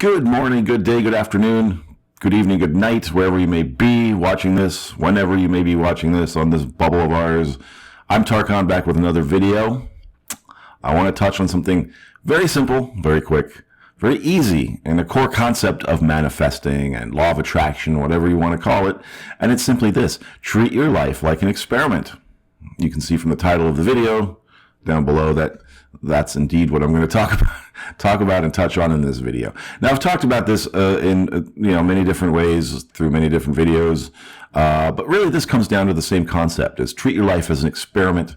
Good morning, good day, good afternoon, good evening, good night, wherever you may be watching this, whenever you may be watching this on this bubble of ours. I'm 𝗙Con back with another video. I want to touch on something very simple, very quick, very easy, and a core concept of manifesting and law of attraction, whatever you want to call it. And it's simply this: treat your life like an experiment. You can see from the title of the video down below that that's indeed what I'm going to talk about and touch on in this video. Now, I've talked about this in many different ways through many different videos, but really this comes down to the same concept: is treat your life as an experiment.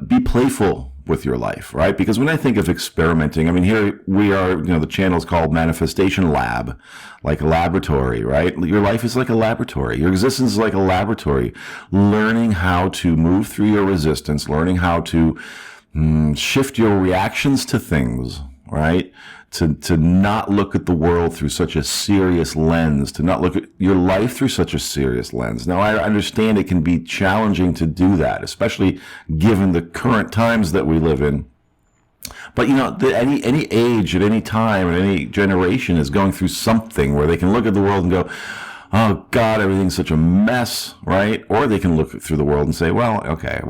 Be playful with your life, right? Because when I think of experimenting, I mean, here we are, the channel is called Manifestation.lab, like a laboratory, right? Your life is like a laboratory. Your existence is like a laboratory. Learning how to move through your resistance, learning how to shift your reactions to things, right? To not look at the world through such a serious lens, to not look at your life through such a serious lens. Now, I understand it can be challenging to do that, especially given the current times that we live in. But any age, at any time, at any generation is going through something where they can look at the world and go, oh God, everything's such a mess, right? Or they can look through the world and say, well, okay,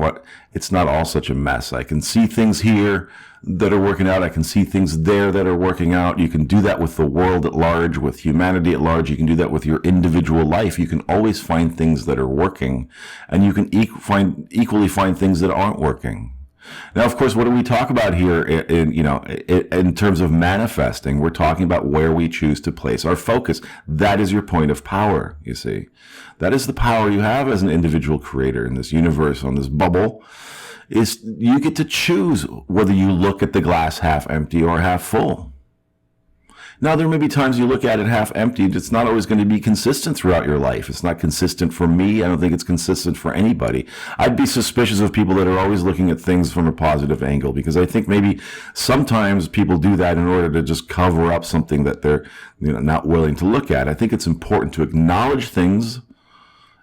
it's not all such a mess. I can see things here that are working out. I can see things there that are working out. You can do that with the world at large, with humanity at large. You can do that with your individual life. You can always find things that are working, and you can equally find things that aren't working. Now, of course, what do we talk about here in terms of manifesting? We're talking about where we choose to place our focus. That is your point of power, you see. That is the power you have as an individual creator in this universe, on this bubble, is you get to choose whether you look at the glass half empty or half full. Now, there may be times you look at it half empty. It's not always going to be consistent throughout your life. It's not consistent for me. I don't think it's consistent for anybody. I'd be suspicious of people that are always looking at things from a positive angle, because I think maybe sometimes people do that in order to just cover up something that they're not willing to look at. I think it's important to acknowledge things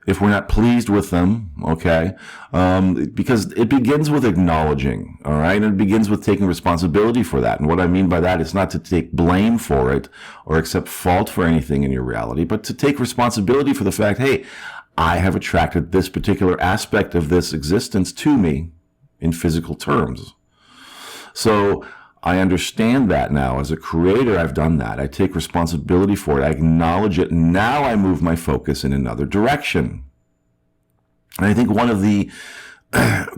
if we're not pleased with them, okay? Because it begins with acknowledging, all right? And it begins with taking responsibility for that. And what I mean by that is not to take blame for it or accept fault for anything in your reality, but to take responsibility for the fact, hey, I have attracted this particular aspect of this existence to me in physical terms. So I understand that now. As a creator, I've done that. I take responsibility for it. I acknowledge it. Now I move my focus in another direction. And I think one of the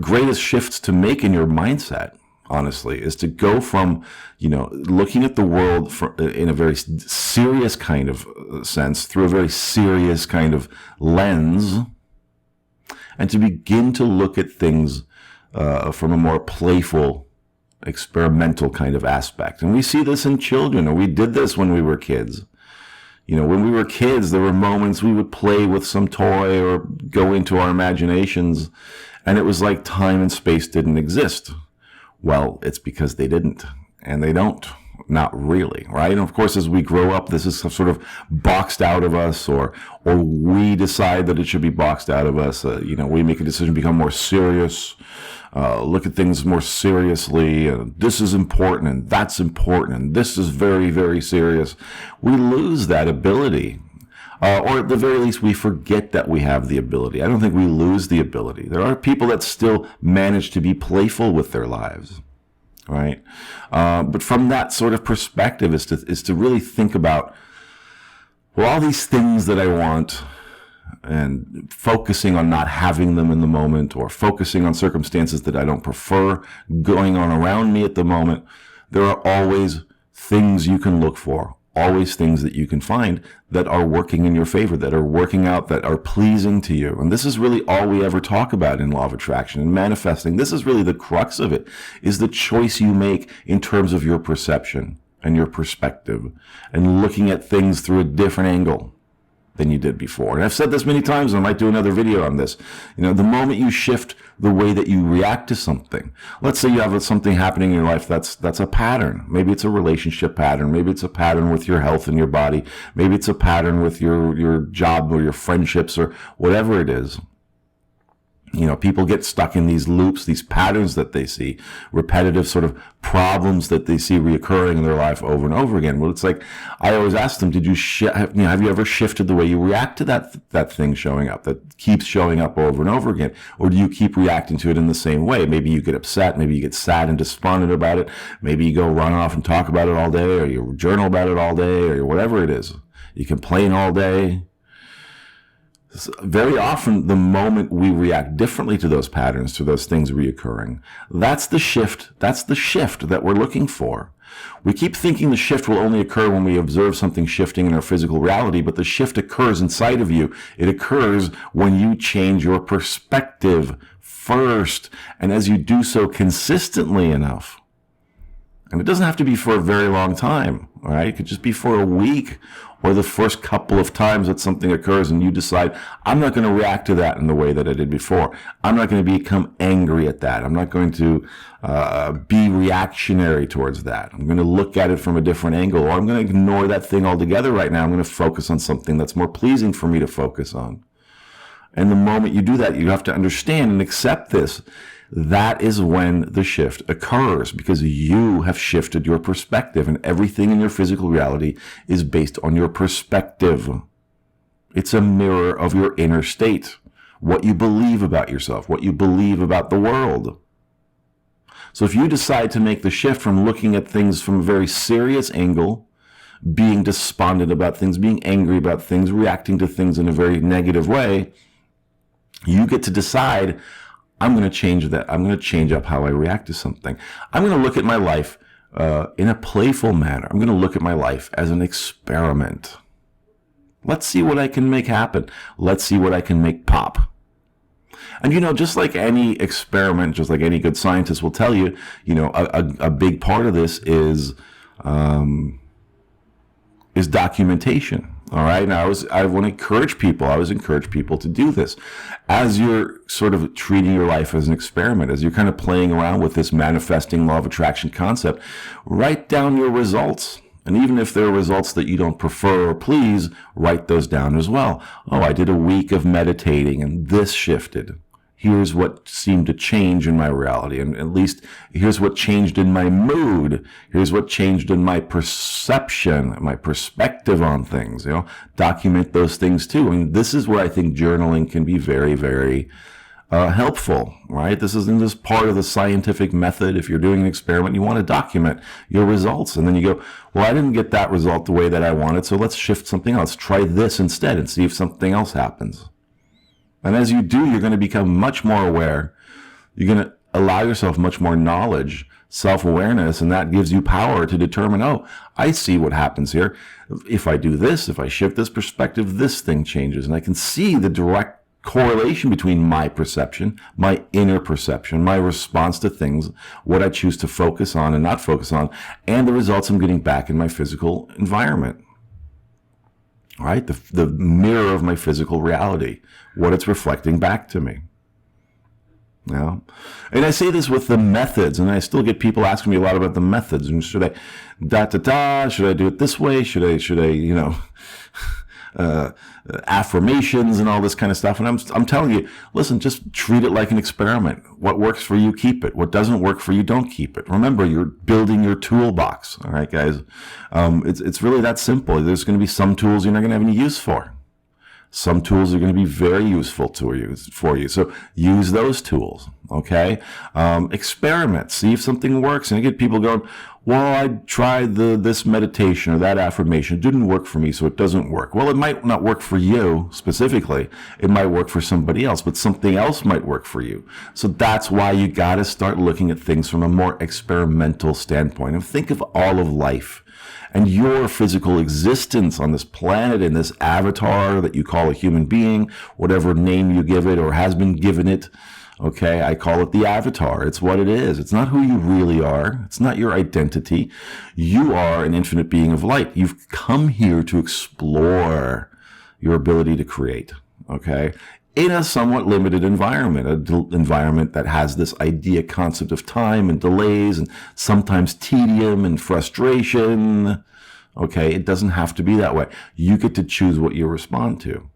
greatest shifts to make in your mindset, honestly, is to go from, looking at the world in a very serious kind of sense, through a very serious kind of lens, and to begin to look at things from a more playful, experimental kind of aspect. And we see this in children, or we did this when we were kids. When we were kids, there were moments we would play with some toy or go into our imaginations, and it was like time and space didn't exist. Well, it's because they didn't, and they don't. Not really, right? And of course, as we grow up, this is sort of boxed out of us, or we decide that it should be boxed out of us. We make a decision to become more serious, look at things more seriously. This is important, and that's important, and this is very, very serious. We lose that ability. Or at the very least, we forget that we have the ability. I don't think we lose the ability. There are people that still manage to be playful with their lives, right? But from that sort of perspective is to really think about, well, all these things that I want, and focusing on not having them in the moment, or focusing on circumstances that I don't prefer going on around me at the moment. There are always things you can look for, always things that you can find that are working in your favor, that are working out, that are pleasing to you. And this is really all we ever talk about in law of attraction and manifesting. This is really the crux of it, is the choice you make in terms of your perception and your perspective, and looking at things through a different angle than you did before. And I've said this many times, and I might do another video on this. The moment you shift the way that you react to something, let's say you have something happening in your life that's a pattern. Maybe it's a relationship pattern. Maybe it's a pattern with your health and your body. Maybe it's a pattern with your job or your friendships or whatever it is. People get stuck in these loops, these patterns that they see, repetitive sort of problems that they see reoccurring in their life over and over again. Well, it's like, I always ask them, have you ever shifted the way you react to that thing showing up, that keeps showing up over and over again? Or do you keep reacting to it in the same way? Maybe you get upset, maybe you get sad and despondent about it, maybe you go run off and talk about it all day, or you journal about it all day, or whatever it is. You complain all day. Very often, the moment we react differently to those patterns, to those things reoccurring, that's the shift. That's the shift that we're looking for. We keep thinking the shift will only occur when we observe something shifting in our physical reality, but the shift occurs inside of you. It occurs when you change your perspective first. And as you do so consistently enough, and it doesn't have to be for a very long time, all right? It could just be for a week, or the first couple of times that something occurs and you decide, I'm not going to react to that in the way that I did before. I'm not going to become angry at that. I'm not going to be reactionary towards that. I'm going to look at it from a different angle, or I'm going to ignore that thing altogether right now. I'm going to focus on something that's more pleasing for me to focus on. And the moment you do that, you have to understand and accept this. That is when the shift occurs, because you have shifted your perspective, and everything in your physical reality is based on your perspective. It's a mirror of your inner state, what you believe about yourself, what you believe about the world. So if you decide to make the shift from looking at things from a very serious angle, being despondent about things, being angry about things, reacting to things in a very negative way, you get to decide, I'm going to change that. I'm going to change up how I react to something. I'm going to look at my life in a playful manner. I'm going to look at my life as an experiment. Let's see what I can make happen. Let's see what I can make pop. And, just like any experiment, just like any good scientist will tell you, a big part of this is documentation. All right. Now, I want to encourage people. I always encourage people to do this. As you're sort of treating your life as an experiment, as you're kind of playing around with this manifesting law of attraction concept, write down your results. And even if there are results that you don't prefer or please, write those down as well. Oh, I did a week of meditating and this shifted. Here's what seemed to change in my reality. And at least here's what changed in my mood. Here's what changed in my perception, my perspective on things. Document those things too. I mean, this is where I think journaling can be very, very helpful, right? This is part of the scientific method. If you're doing an experiment, you want to document your results. And then you go, well, I didn't get that result the way that I wanted, so let's shift something else. Try this instead and see if something else happens. And as you do, you're going to become much more aware. You're going to allow yourself much more knowledge, self-awareness, and that gives you power to determine, oh, I see what happens here. If I do this, if I shift this perspective, this thing changes. And I can see the direct correlation between my perception, my inner perception, my response to things, what I choose to focus on and not focus on, and the results I'm getting back in my physical environment. All right, the mirror of my physical reality, what it's reflecting back to me. Now, and I say this with the methods, and I still get people asking me a lot about the methods. And should I should I do it this way? Should I affirmations and all this kind of stuff. And I'm telling you, listen, just treat it like an experiment. What works for you, keep it. What doesn't work for you, don't keep it. Remember, you're building your toolbox. All right, guys. It's really that simple. There's going to be some tools you're not going to have any use for. Some tools are going to be very useful for you. So use those tools. Okay. Experiment. See if something works. And I get people going, well, I tried this meditation or that affirmation. It didn't work for me, so it doesn't work. Well, it might not work for you specifically. It might work for somebody else, but something else might work for you. So that's why you got to start looking at things from a more experimental standpoint. And think of all of life and your physical existence on this planet, in this avatar that you call a human being, whatever name you give it or has been given it. Okay, I call it the avatar. It's what it is. It's not who you really are. It's not your identity. You are an infinite being of light. You've come here to explore your ability to create, okay, in a somewhat limited environment, an environment that has this idea concept of time and delays and sometimes tedium and frustration. Okay, it doesn't have to be that way. You get to choose what you respond to.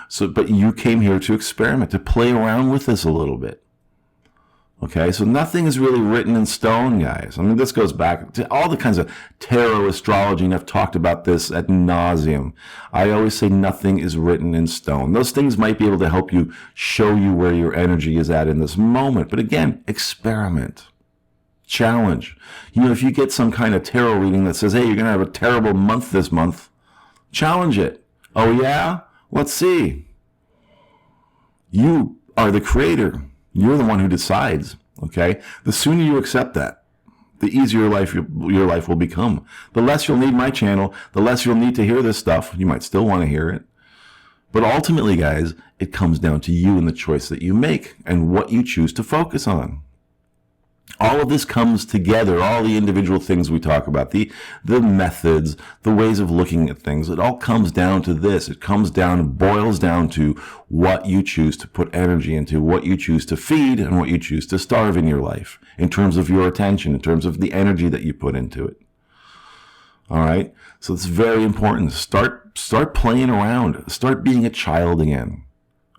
So, but you came here to experiment, to play around with this a little bit. Okay, so nothing is really written in stone, guys. I mean, this goes back to all the kinds of tarot astrology, and I've talked about this ad nauseum. I always say nothing is written in stone. Those things might be able to help you, show you where your energy is at in this moment. But again, experiment. Challenge. You know, if you get some kind of tarot reading that says, hey, you're going to have a terrible month this month, challenge it. Oh, yeah? Let's see. You are the creator. You're the one who decides, okay? The sooner you accept that, the easier your life will become. The less you'll need my channel, the less you'll need to hear this stuff. You might still want to hear it. But ultimately, guys, it comes down to you and the choice that you make and what you choose to focus on. All of this comes together, all the individual things we talk about, the methods, the ways of looking at things, it all comes down to this. It comes down, boils down to what you choose to put energy into, what you choose to feed, and what you choose to starve in your life, in terms of your attention, in terms of the energy that you put into it. All right? So it's very important. Start playing around. Start being a child again.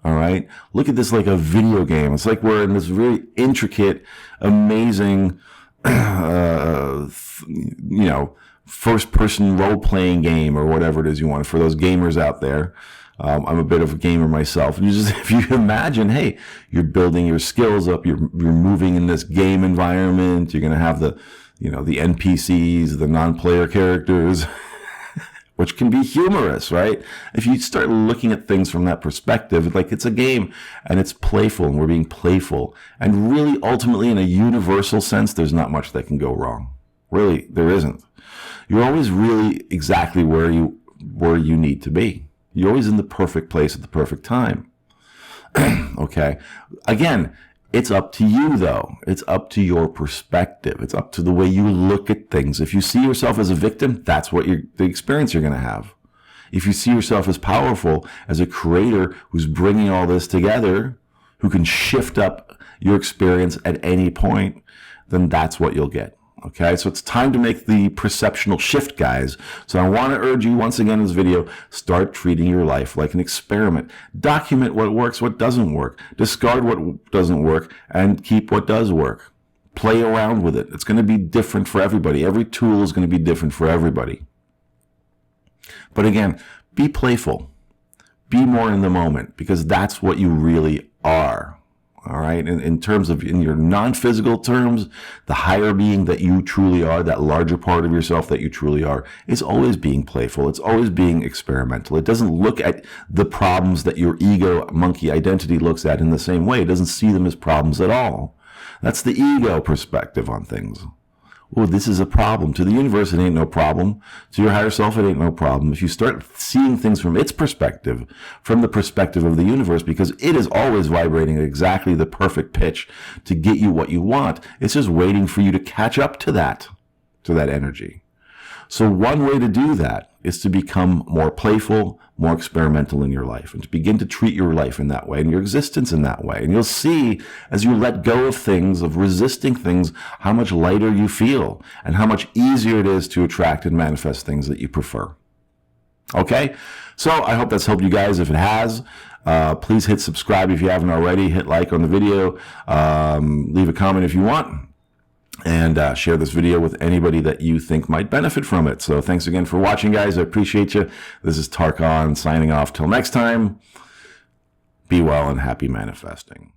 All right. Look at this like a video game. It's like we're in this really intricate, amazing, first-person role-playing game or whatever it is you want for those gamers out there. I'm a bit of a gamer myself. And if you imagine, hey, you're building your skills up. You're moving in this game environment. You're going to have the NPCs, the non-player characters. Which can be humorous, right? If you start looking at things from that perspective, like it's a game and it's playful and we're being playful. And really, ultimately, in a universal sense, there's not much that can go wrong. Really, there isn't. You're always really exactly where you need to be. You're always in the perfect place at the perfect time. Okay? Again, it's up to you, though. It's up to your perspective. It's up to the way you look at things. If you see yourself as a victim, that's what the experience you're going to have. If you see yourself as powerful, as a creator who's bringing all this together, who can shift up your experience at any point, then that's what you'll get. Okay, so it's time to make the perceptual shift, guys. So I want to urge you once again in this video, start treating your life like an experiment. Document what works, what doesn't work. Discard what doesn't work and keep what does work. Play around with it. It's going to be different for everybody. Every tool is going to be different for everybody. But again, be playful. Be more in the moment because that's what you really are. All right. In terms of, in your non-physical terms, the higher being that you truly are, that larger part of yourself that you truly are, is always being playful. It's always being experimental. It doesn't look at the problems that your ego monkey identity looks at in the same way. It doesn't see them as problems at all. That's the ego perspective on things. Oh, this is a problem. To the universe, it ain't no problem. To your higher self, it ain't no problem. If you start seeing things from its perspective, from the perspective of the universe, because it is always vibrating at exactly the perfect pitch to get you what you want, it's just waiting for you to catch up to that energy. So one way to do that is to become more playful, more experimental in your life, and to begin to treat your life in that way and your existence in that way. And you'll see, as you let go of things, of resisting things, how much lighter you feel and how much easier it is to attract and manifest things that you prefer. Okay? So I hope that's helped you guys. If it has, please hit subscribe if you haven't already. Hit like on the video. Leave a comment if you want. And share this video with anybody that you think might benefit from it. So thanks again for watching, guys. I appreciate you. This is 𝗙ecie signing off. Till next time, be well and happy manifesting.